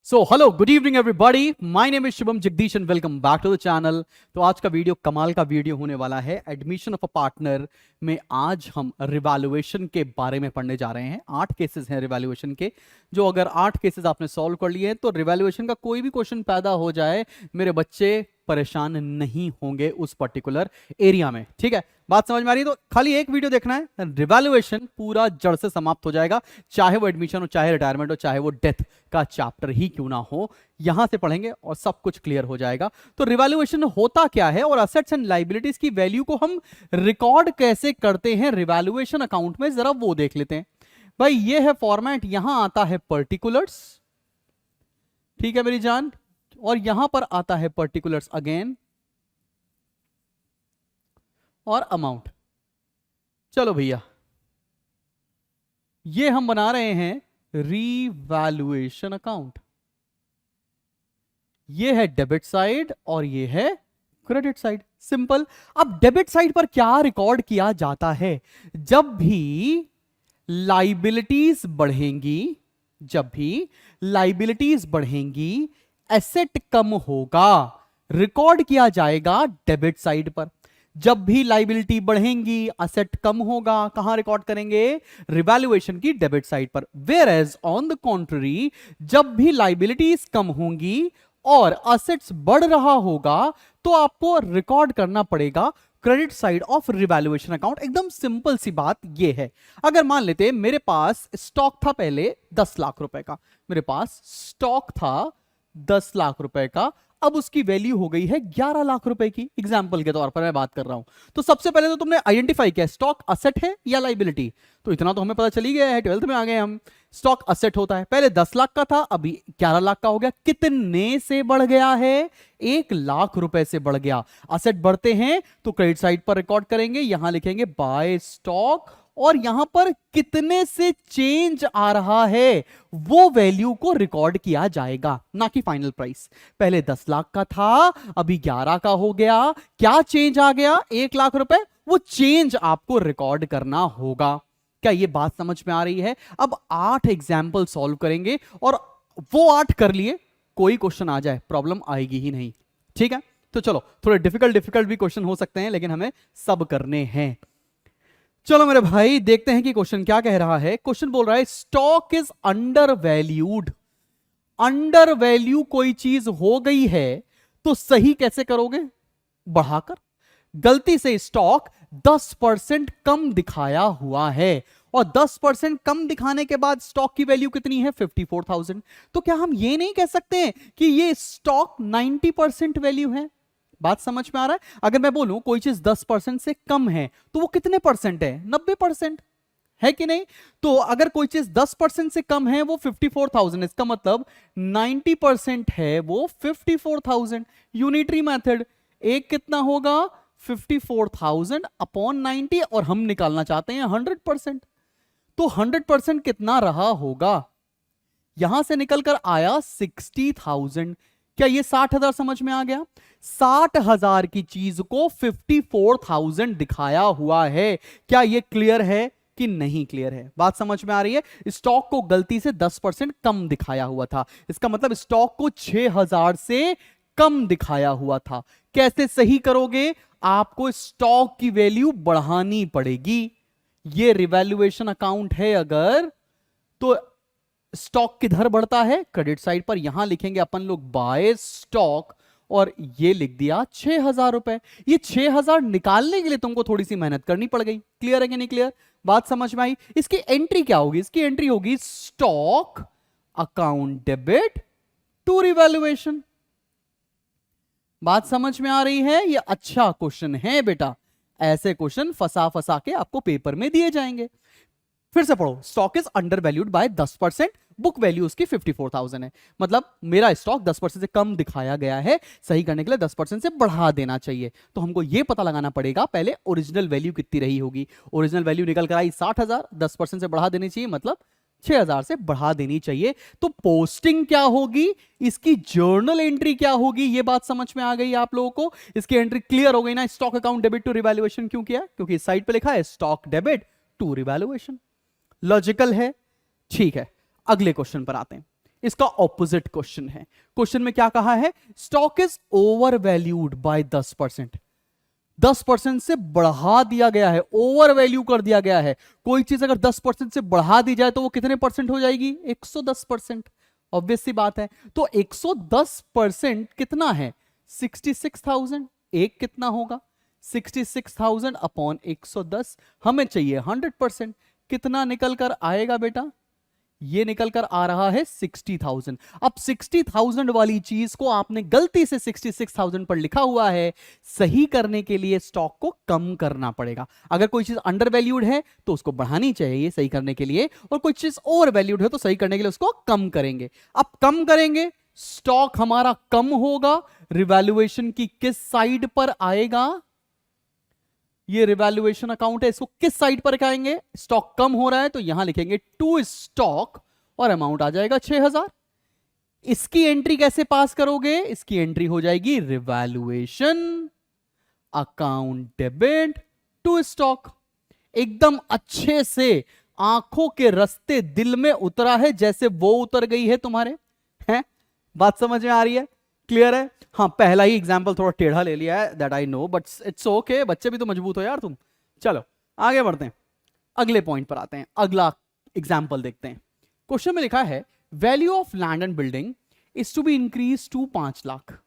So hello good evening everybody, my name is Shubham Jagdish and welcome back to the channel. तो आज का video कमाल का वीडियो होने वाला है। एडमिशन ऑफ अ पार्टनर में आज हम रिवैल्यूएशन के बारे में पढ़ने जा रहे हैं। 8 केसेस हैं रिवैल्यूएशन के, जो अगर 8 केसेस आपने सॉल्व कर लिए तो रिवैल्यूएशन का कोई भी क्वेश्चन पैदा हो जाए, मेरे बच्चे परेशान नहीं होंगे उस पर्टिकुलर एरिया में। ठीक है, बात समझ में आ रही है? तो खाली एक वीडियो देखना है, रिवैल्यूएशन पूरा जड़ से समाप्त हो जाएगा। चाहे वो एडमिशन हो, चाहे रिटायरमेंट हो, चाहे वो डेथ का चैप्टर ही क्यों ना हो, यहां से पढ़ेंगे और सब कुछ क्लियर हो जाएगा। तो रिवैल्यूएशन होता क्या है और असेट्स एंड लायबिलिटीज की वैल्यू को हम रिकॉर्ड कैसे करते हैं रिवैल्यूएशन अकाउंट में, जरा वो देख लेते हैं। भाई ये है फॉर्मेट, यहां आता है पर्टिकुलर्स, ठीक है मेरी जान, और यहां पर आता है पर्टिकुलर्स अगेन और अमाउंट। चलो भैया, ये हम बना रहे हैं रिवैल्यूएशन अकाउंट। ये है डेबिट साइड और ये है क्रेडिट साइड। सिंपल। अब डेबिट साइड पर क्या रिकॉर्ड किया जाता है? जब भी लाइबिलिटीज बढ़ेंगी, जब भी लाइबिलिटीज बढ़ेंगी, एसेट कम होगा, रिकॉर्ड किया जाएगा डेबिट साइड पर। जब भी लाइबिलिटी बढ़ेंगी, असेट कम होगा, कहां रिकॉर्ड करेंगे? रिवैल्यूएशन की डेबिट साइड पर। Whereas on the contrary, जब भी लाइबिलिटीज कम होंगी और असेट्स बढ़ रहा होगा, तो आपको रिकॉर्ड करना पड़ेगा credit side of revaluation account. एकदम सिंपल सी बात ये है। अगर मान लेते मेरे पास स्टॉक था पहले 10 लाख रुपए का, मेरे पास स्टॉक था 10 लाख रुपए का, अब उसकी वैल्यू हो गई है 11 लाख रुपए की। एग्जाम्पल के तौर पर मैं बात कर रहा हूं। तो सबसे पहले तो तुमने आइडेंटिफाई किया स्टॉक असेट है या लाइबिलिटी। तो इतना तो हमें पता चल ही गया है, 12th में आ गए हम। स्टॉक असेट होता है, पहले 10 लाख का था, अभी 11 लाख का हो गया। कितने से बढ़ गया है? 1 लाख रुपए से बढ़ गया। असेट बढ़ते हैं तो क्रेडिट साइड पर रिकॉर्ड करेंगे, यहां लिखेंगे बाय स्टॉक, और यहां पर कितने से चेंज आ रहा है वो वैल्यू को रिकॉर्ड किया जाएगा, ना कि फाइनल प्राइस। पहले 10 लाख का था, अभी 11 का हो गया। क्या चेंज आ गया? 1 लाख रुपए। वो चेंज आपको रिकॉर्ड करना होगा। क्या ये बात समझ में आ रही है? अब 8 एग्जाम्पल सॉल्व करेंगे और वो 8 कर लिए, कोई क्वेश्चन आ जाए प्रॉब्लम आएगी ही नहीं। ठीक है, तो चलो, थोड़े डिफिकल्ट भी क्वेश्चन हो सकते हैं, लेकिन हमें सब करने हैं। चलो मेरे भाई, देखते हैं कि क्वेश्चन क्या कह रहा है। क्वेश्चन बोल रहा है stock is under valued. Under value कोई चीज हो गई है तो सही कैसे करोगे? बढ़ाकर। गलती से स्टॉक 10% कम दिखाया हुआ है, और 10% कम दिखाने के बाद स्टॉक की वैल्यू कितनी है? 54,000। तो क्या हम ये नहीं कह सकते कि ये स्टॉक 90% वैल्यू है? बात समझ में आ रहा है? अगर मैं बोलूं कोई चीज 10% से कम है तो वो कितने परसेंट है? 90% है कि नहीं? तो अगर कोई चीज 10% से कम है वो 54,000, इसका मतलब 90% है वो 54,000। यूनिटरी मेथड, एक कितना होगा? 54,000 अपॉन 90, और हम निकालना चाहते हैं 100%। तो 100% कितना रहा होगा? यहां से निकलकर आया 60,000। क्या ये 60,000 समझ में आ गया? 60,000 की चीज को 54,000 दिखाया हुआ है। क्या ये क्लियर है कि नहीं क्लियर है? बात समझ में आ रही है? स्टॉक को गलती से 10% कम दिखाया हुआ था, इसका मतलब स्टॉक को 6,000 से कम दिखाया हुआ था। कैसे सही करोगे? आपको स्टॉक की वैल्यू बढ़ानी पड़ेगी। ये रिवैल्यूएशन अकाउंट है अगर, तो स्टॉक किधर बढ़ता है? क्रेडिट साइड पर। यहां लिखेंगे अपन लोग बाय स्टॉक, और ये लिख दिया 6,000 रुपए। ये 6,000 निकालने के लिए तुमको थोड़ी सी मेहनत करनी पड़ गई। क्लियर है कि नहीं क्लियर? बात समझ में आई? इसकी एंट्री क्या होगी? इसकी एंट्री होगी stock account debit to revaluation. बात समझ में आ रही है? ये अच्छा क्वेश्चन है बेटा। ऐसे क्वेश्चन फंसा फंसा के आपको पेपर में दिए जाएंगे। फिर से पढ़ो, stock is under valued bye 10%, book value उसकी 54,000 है। मतलब मेरा स्टॉक 10% से कम दिखाया गया है, सही करने के लिए 10% से बढ़ा देना चाहिए। तो हमको यह पता लगाना पड़ेगा पहले ओरिजिनल वैल्यू कितनी रही होगी। ओरिजिनल वैल्यू निकल कर आई 60,000, 10% से बढ़ा देनी चाहिए, मतलब 6,000 से बढ़ा देनी चाहिए। तो पोस्टिंग क्या होगी? इसकी जर्नल एंट्री क्या होगी? ये बात समझ में आ गई आप लोगों को? इसकी एंट्री क्लियर हो गई ना? Stock account debit to revaluation क्यों किया? क्योंकि इस साइड पे लिखा है stock debit to revaluation. Logical है? ठीक है, अगले क्वेश्चन पर आते हैं। इसका ऑपोजिट क्वेश्चन है। क्वेश्चन में क्या कहा है? Stock is over valued bye 10%। 10% से बढ़ा दिया गया है, ओवर वैल्यू कर दिया गया है। कोई चीज अगर 10% से बढ़ा दी जाए तो वो कितने परसेंट हो जाएगी? 110%। ऑब्वियस सी बात है। तो 110% कितना है? 66,000। एक कितना होगा? 66,000 अपॉन 110। हमें चाहिए 100%। कितना निकल कर आएगा बेटा? ये निकल कर आ रहा है 60,000। अब 60,000 वाली चीज को आपने गलती से 66,000 पर लिखा हुआ है। सही करने के लिए स्टॉक को कम करना पड़ेगा। अगर कोई चीज अंडर वैल्यूड है तो उसको बढ़ानी चाहिए सही करने के लिए, और कोई चीज ओवर वैल्यूड है तो सही करने के लिए उसको कम करेंगे। अब कम करेंगे, स्टॉक हमारा कम होगा। रिवैल्यूएशन की किस साइड पर आएगा? ये रिवैल्यूएशन अकाउंट है, इसको किस साइड पर दिखाएंगे? स्टॉक कम हो रहा है तो यहां लिखेंगे टू स्टॉक और अमाउंट आ जाएगा 6,000। इसकी एंट्री कैसे पास करोगे? इसकी एंट्री हो जाएगी revaluation account debit to stock. एकदम अच्छे से आंखों के रास्ते दिल में उतरा है, जैसे वो उतर गई है तुम्हारे। हैं? बात समझ में आ रही है? क्लियर है? हाँ, पहला ही एग्जाम्पल थोड़ा टेढ़ा ले लिया है, that I know, but it's okay. बच्चे भी तो मजबूत हो यार तुम। चलो आगे बढ़ते हैं, अगले पॉइंट पर आते हैं। अगला एग्जाम्पल देखते हैं। क्वेश्चन में लिखा है value of land and building is to be increase to 5 lakh.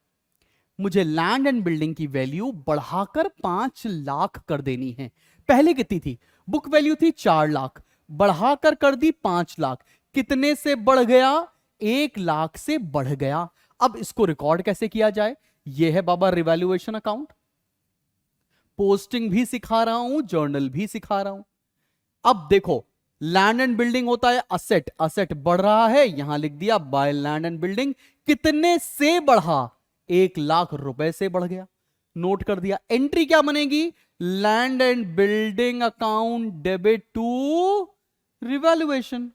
मुझे लैंड एंड बिल्डिंग की वैल्यू बढ़ाकर 5 लाख कर देनी है। पहले कितनी थी? बुक वैल्यू थी 4 लाख, बढ़ाकर कर दी 5 लाख। कितने से बढ़ गया? 1 लाख से बढ़ गया। अब इसको रिकॉर्ड कैसे किया जाए? यह है बाबा रिवैल्यूएशन अकाउंट। पोस्टिंग भी सिखा रहा हूं, जर्नल भी सिखा रहा हूं। अब देखो, लैंड एंड बिल्डिंग होता है असेट। असेट बढ़ रहा है, यहां लिख दिया बाय लैंड एंड बिल्डिंग। कितने से बढ़ा? 1 लाख रुपए से बढ़ गया। नोट कर दिया। एंट्री क्या बनेगी? Land and building account debit to revaluation.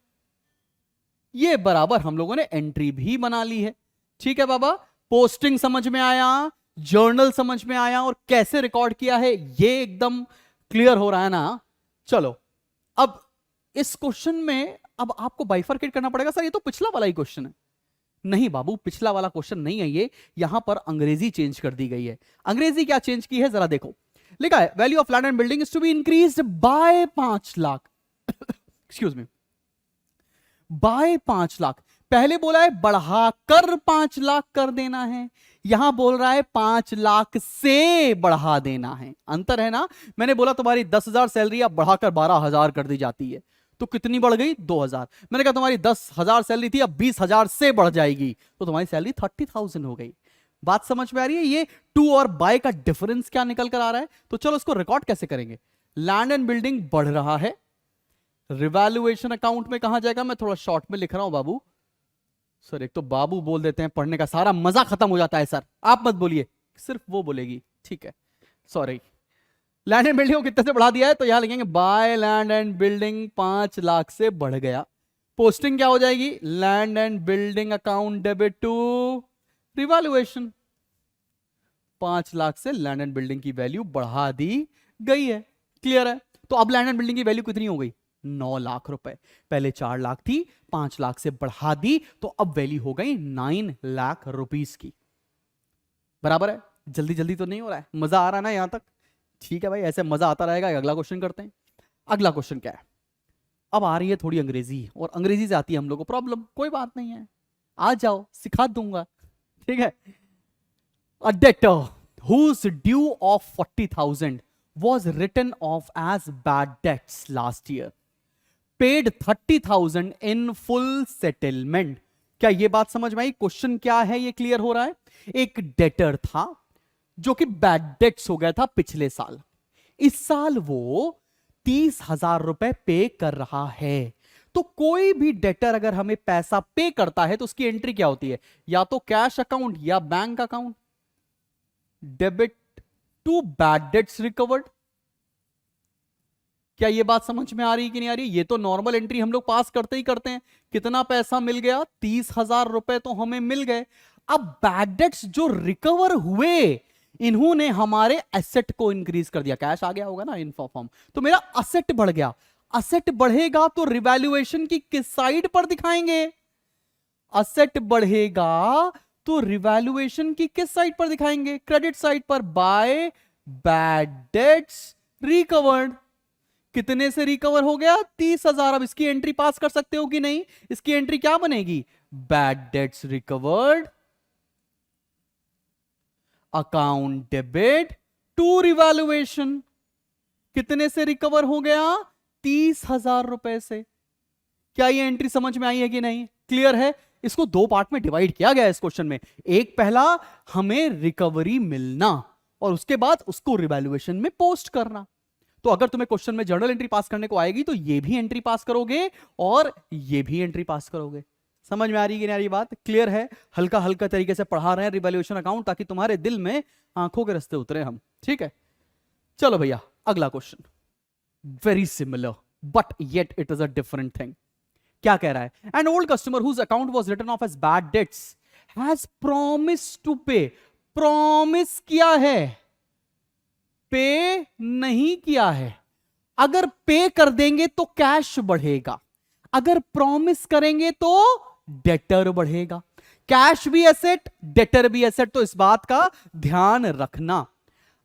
ये बराबर हम लोगों ने एंट्री भी बना ली है। ठीक है बाबा, पोस्टिंग समझ में आया, जर्नल समझ में आया, और कैसे रिकॉर्ड किया है ये एकदम क्लियर हो रहा है ना? चलो अब इस क्वेश्चन में अब आपको बाइफरकेट करना पड़ेगा। सर ये तो पिछला वाला ही क्वेश्चन है। नहीं बाबू, पिछला वाला क्वेश्चन नहीं है ये। यहां पर अंग्रेजी चेंज कर दी गई है। अंग्रेजी क्या चेंज की है जरा देखो। लिखा है value of land and building is to be increased by 5 lakh. Excuse me, by 5 lakh. पहले बोला है बढ़ाकर 5 लाख कर देना है, यहां बोल रहा है 5 लाख से बढ़ा देना है। अंतर है ना? मैंने बोला तुम्हारी 10,000 सैलरी अब बढ़ाकर 12,000 कर दी जाती है, तो कितनी बढ़ गई? 2,000। मैंने कहा तुम्हारी 10,000 सैलरी थी, अब 20,000 से बढ़ जाएगी, तो तुम्हारी सैलरी 30,000 हो गई। बात समझ में आ रही है? ये टू और बाय का डिफरेंस क्या निकल कर आ रहा है। तो चलो इसको रिकॉर्ड कैसे करेंगे। लैंड एंड बिल्डिंग बढ़ रहा है, रिवैल्यूएशन अकाउंट में कहां जाएगा? मैं थोड़ा शॉर्ट में लिख रहा हूं बाबू। सर एक तो बाबू बोल देते हैं, पढ़ने का सारा मजा खत्म हो जाता है। सर आप मत बोलिए, सिर्फ वो बोलेगी। ठीक है, सॉरी। लैंड एंड बिल्डिंग को कितने से बढ़ा दिया है, तो यहां लिखेंगे by land and building 5 lakh से बढ़ गया। पोस्टिंग क्या हो जाएगी? Land and building account debit to revaluation. 5 lakh से लैंड एंड बिल्डिंग की वैल्यू बढ़ा दी गई है। क्लियर है? तो अब लैंड एंड बिल्डिंग की वैल्यू कितनी हो गई? 9 लाख रुपए। पहले 4 लाख थी, 5 लाख से बढ़ा दी, तो अब वैल्यू हो गई 9 लाख रुपीस की। बराबर है? जल्दी जल्दी तो नहीं हो रहा है? मजा आ रहा है ना यहां तक? ठीक है भाई, ऐसे मजा आता रहेगा। अगला क्वेश्चन करते हैं। अगला क्वेश्चन क्या है? अब आ रही है थोड़ी अंग्रेजी, और अंग्रेजी से आती है हम लोग को प्रॉब्लम। कोई बात नहीं है, आ जाओ, सिखा दूंगा। ठीक है। A debtor whose due of 40,000 was written off as bad debts last year, paid 30,000 in full settlement। क्या ये बात समझ में आई? क्वेश्चन क्या है ये क्लियर हो रहा है? एक डेटर था जो कि बैड डेट्स हो गया था पिछले साल। इस साल वो 30,000 रुपए पे कर रहा है। तो कोई भी डेटर अगर हमें पैसा पे करता है तो उसकी एंट्री क्या होती है? या तो कैश अकाउंट या bank account. Debit to bad debts recovered. क्या ये बात समझ में आ रही कि नहीं आ रही? ये तो नॉर्मल एंट्री हम लोग पास करते ही करते हैं। कितना पैसा मिल गया? 30,000 रुपए तो हमें मिल गए। अब बैड डेट्स जो रिकवर हुए, इन्होंने हमारे एसेट को इंक्रीज कर दिया। कैश आ गया होगा ना इन फॉर्म, तो मेरा असेट बढ़ गया। असेट बढ़ेगा तो रिवैल्यूएशन की किस साइड पर दिखाएंगे? असेट बढ़ेगा तो रिवैल्यूएशन की किस साइड पर दिखाएंगे? क्रेडिट साइड पर, बाय बैड डेट्स रिकवर्ड। कितने से रिकवर हो गया? 30,000। अब इसकी एंट्री पास कर सकते हो कि नहीं? इसकी एंट्री क्या बनेगी? Bad debts recovered, account debit to revaluation. कितने से रिकवर हो गया? 30,000 रुपए से। क्या ये एंट्री समझ में आई है कि नहीं? क्लियर है? इसको दो पार्ट में डिवाइड किया गया है इस क्वेश्चन में। एक पहला हमें रिकवरी मिलना और उसके बाद उसको रिवैल्यूएशन में पोस्ट करना। तो अगर तुम्हें क्वेश्चन में जर्नल एंट्री पास करने को आएगी तो ये भी एंट्री पास करोगे और ये भी एंट्री पास करोगे। समझ में आ रही है कि नहीं आ रही बात? क्लियर है? हल्का हल्का तरीके से पढ़ा रहे हैं रिवैल्यूएशन अकाउंट ताकि तुम्हारे दिल में आंखों के रास्ते उतरे हम। ठीक है, चलो भैया अगला question. Very similar but yet it is a different thing. क्या कह रहा है? An old customer whose account was written off as bad debts has promise to pay. Promise किया है, पे नहीं किया है। अगर पे कर देंगे तो कैश बढ़ेगा, अगर प्रॉमिस करेंगे तो डेटर बढ़ेगा। कैश भी एसेट, डेटर भी एसेट, तो इस बात का ध्यान रखना।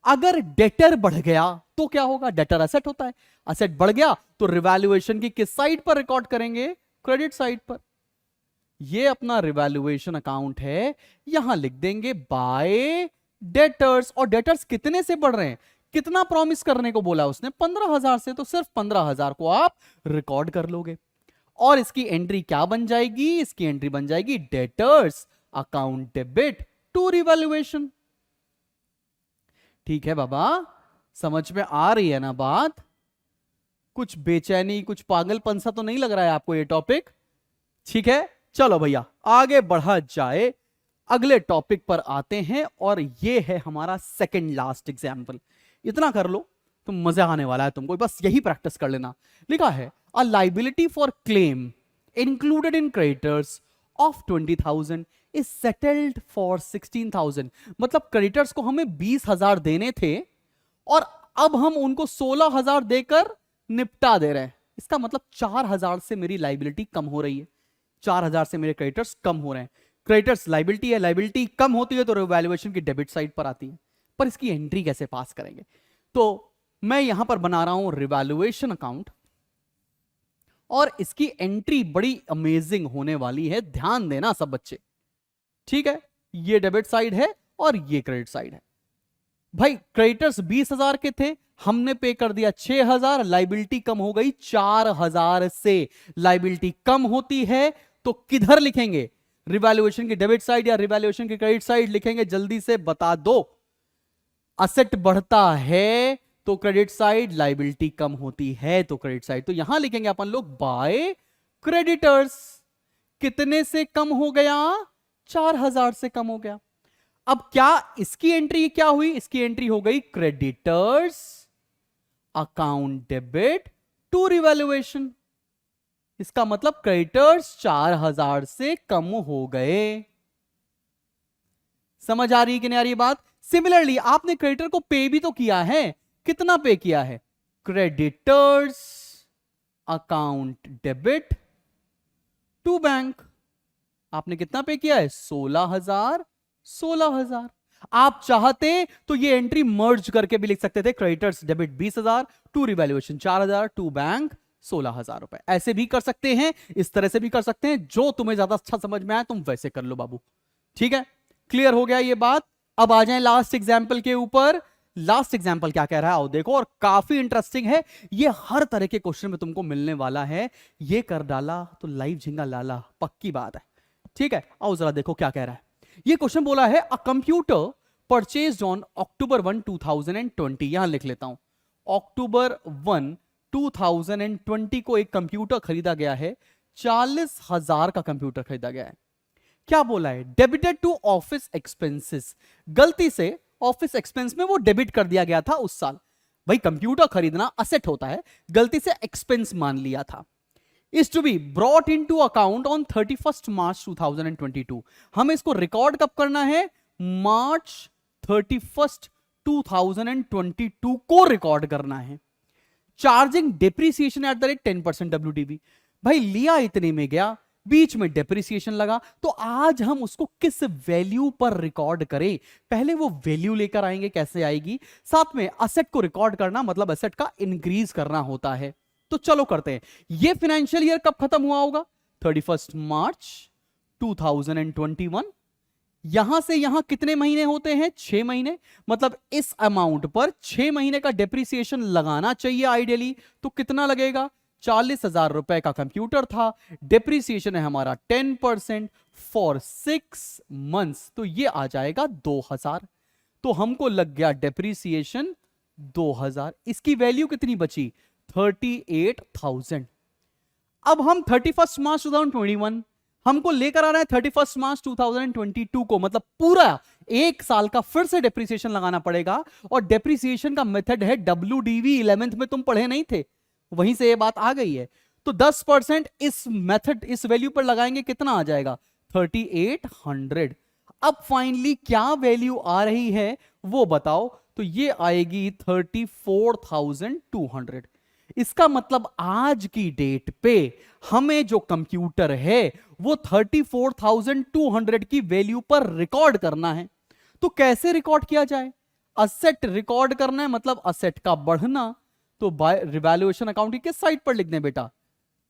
अगर डेटर बढ़ गया तो क्या होगा? डेटर एसेट होता है, एसेट बढ़ गया तो रिवैल्यूएशन की किस साइड पर रिकॉर्ड करेंगे? क्रेडिट साइड पर। ये अपना रिवैल्यूएशन अकाउंट है, यहां लिख देंगे बाय डेटर्स। और डेटर्स कितने से बढ़ रहे हैं? कितना प्रॉमिस करने को बोला उसने? 15,000 से, तो सिर्फ 15,000 को आप रिकॉर्ड कर लोगे। और इसकी एंट्री क्या बन जाएगी? इसकी एंट्री बन जाएगी debtors account debit to revaluation. ठीक है बाबा, समझ में आ रही है ना बात? कुछ बेचैनी, कुछ पागलपन सा तो नहीं लग रहा है आपको ये टॉपिक? ठीक है, चलो भैया आगे बढ़ा जाए, अगले टॉपिक पर आते हैं और ये है हमारा सेकंड लास्ट एग्जाम्पल। इतना कर लो तो मजा आने वाला है तुमको, बस यही प्रैक्टिस कर लेना। लिखा है a liability for claim included in creditors of 20,000 is settled for 16,000। मतलब क्रेडिटर्स को हमें 20,000 देने थे और अब हम उनको 16,000 देकर निपटा दे रहे हैं। इसका मतलब 4,000 से मेरी लाइबिलिटी कम हो रही है, 4,000 से मेरे क्रेडिटर्स कम हो रहे हैं। क्रेडिटर्स लाइबिलिटी है, लाइबिलिटी कम होती है तो रिवैल्यूएशन की डेबिट साइड पर आती है। पर इसकी एंट्री कैसे पास करेंगे? तो मैं यहां पर बना रहा हूं रिवैल्यूएशन अकाउंट और इसकी एंट्री बड़ी अमेजिंग होने वाली है। ध्यान देना सब बच्चे, ठीक है? ये डेबिट साइड है और ये क्रेडिट साइड है। भाई क्रेडिटर्स 20,000 के थे, हमने पे कर दिया 6,000, लाइबिलिटी कम हो गई 4,000 से। लाइबिलिटी कम होती है तो किधर लिखेंगे? रिवैल्यूएशन की डेबिट साइड या रिवैल्यूएशन की क्रेडिट साइड लिखेंगे? जल्दी से बता दो। असेट बढ़ता है तो क्रेडिट साइड, लाइबिलिटी कम होती है तो क्रेडिट साइड। तो यहां लिखेंगे अपन लोग बाय क्रेडिटर्स। कितने से कम हो गया? 4,000 से कम हो गया। अब क्या इसकी एंट्री क्या हुई? इसकी एंट्री हो गई creditors account debit to revaluation. इसका मतलब क्रेडिटर्स 4,000 से कम हो गए। समझ आ रही है कि नहीं आ रही बात? सिमिलरली आपने क्रेडिटर को पे भी तो किया है। कितना पे किया है? Creditors account debit to bank. आपने कितना पे किया है? 16,000। 16,000 आप चाहते तो ये एंट्री मर्ज करके भी लिख सकते थे, creditors debit 20,000 to revaluation 4,000 to bank 16,000 रुपए। ऐसे भी कर सकते हैं, इस तरह से भी कर सकते हैं, जो तुम्हें ज्यादा अच्छा समझ में आए तुम वैसे कर लो बाबू। ठीक है, क्लियर हो गया ये बात? अब आ जाएं लास्ट एग्जाम्पल के ऊपर। लास्ट एग्जाम्पल क्या कह रहा है आओ देखो, और काफी इंटरेस्टिंग है ये, हर तरह के क्वेश्चन में तुमको मिलने वाला है। ये कर डाला तो लाइव झिंगा लाला, पक्की बात है। ठीक है, आओ जरा देखो क्या कह रहा है। ये क्वेश्चन बोला है a computer purchased on October 1, 2020। यहां लिख लेता हूं, October 1, 2020 को एक कंप्यूटर खरीदा गया है। 40,000 का कंप्यूटर खरीदा गया है। क्या बोला है? Debited to office expenses. गलती से ऑफिस एक्सपेंस में वो डेबिट कर दिया गया था उस साल। भाई कंप्यूटर खरीदना असेट होता है, गलती से एक्सपेंस मान लिया था। Is to be brought in to account on 31 March 2022। हमें इसको रिकॉर्ड कब करना है? मार्च 31, 2022 को रिकॉर्ड करना है। Charging depreciation at the rate 10% WDV। भाई लिया इतने में गया, बीच में डेप्रिसिएशन लगा, तो आज हम उसको किस वैल्यू पर रिकॉर्ड करें? पहले वो वैल्यू लेकर आएंगे, कैसे आएगी, साथ में असेट को रिकॉर्ड करना मतलब असेट का इंक्रीज करना होता है। तो चलो करते हैं। ये फाइनेंशियल ईयर कब खत्म हुआ होगा? 31 मार्च 2021। यहां से यहां कितने महीने होते हैं? 6 महीने। मतलब इस अमाउंट पर 6 महीने का डेप्रिसिएशन लगाना चाहिए आइडियली। तो कितना लगेगा? 40,000 रुपए का कंप्यूटर था, डेप्रिसिएशन है हमारा 10% फॉर 6 मंथ्स, तो ये आ जाएगा 2000। तो हमको लग गया डेप्रिसिएशन 2000। इसकी वैल्यू कितनी बची? 38,000। अब हम 31 मार्च 2021 हमको लेकर आ रहा है 31 मार्च 2022 को, मतलब पूरा एक साल का फिर से डेप्रिसिएशन लगाना पड़ेगा। और डेप्रिसिएशन का मेथड है WDV। 11th में तुम पढ़े नहीं थे? वहीं से ये बात आ गई है। तो 10% इस मेथड, इस वैल्यू पर लगाएंगे, कितना आ जाएगा? 3800। अब फाइनली क्या वैल्यू आ रही है वो बताओ। तो ये आएगी 34,200। इसका मतलब आज की डेट पे हमें जो कंप्यूटर है वो 34,200 की वैल्यू पर रिकॉर्ड करना है। तो कैसे रिकॉर्ड किया जाए? असेट रिकॉर्ड करना है, मतलब असेट का बढ़ना। तो बाय रिवैल्यूएशन अकाउंटिंग किस साइड पर लिखने बेटा?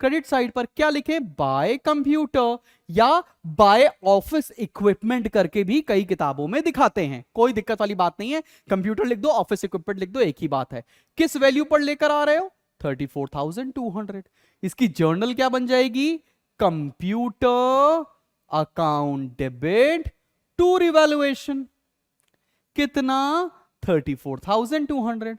क्रेडिट साइड पर। क्या लिखे? बाय कंप्यूटर या बाय ऑफिस इक्विपमेंट करके भी कई किताबों में दिखाते हैं, कोई दिक्कत वाली बात नहीं है। कंप्यूटर लिख दो, ऑफिस इक्विपमेंट लिख दो, एक ही बात है। किस वैल्यू पर लेकर आ रहे हो? 34,200। इसकी जर्नल क्या बन जाएगी? Computer account debit to revaluation. कितना? 34,200।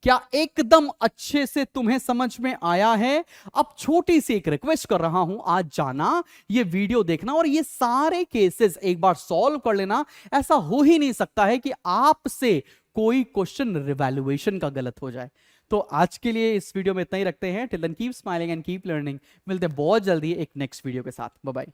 क्या एकदम अच्छे से तुम्हें समझ में आया है? अब छोटी सी एक रिक्वेस्ट कर रहा हूं, आज जाना, ये वीडियो देखना और ये सारे केसेस एक बार सॉल्व कर लेना। ऐसा हो ही नहीं सकता है कि आपसे कोई क्वेश्चन रिवैल्यूएशन का गलत हो जाए। तो आज के लिए इस वीडियो में इतना ही रखते हैं। Till then keep smiling and keep learning. मिलते हैं बहुत जल्दी एक नेक्स्ट वीडियो के साथ। Bye bye.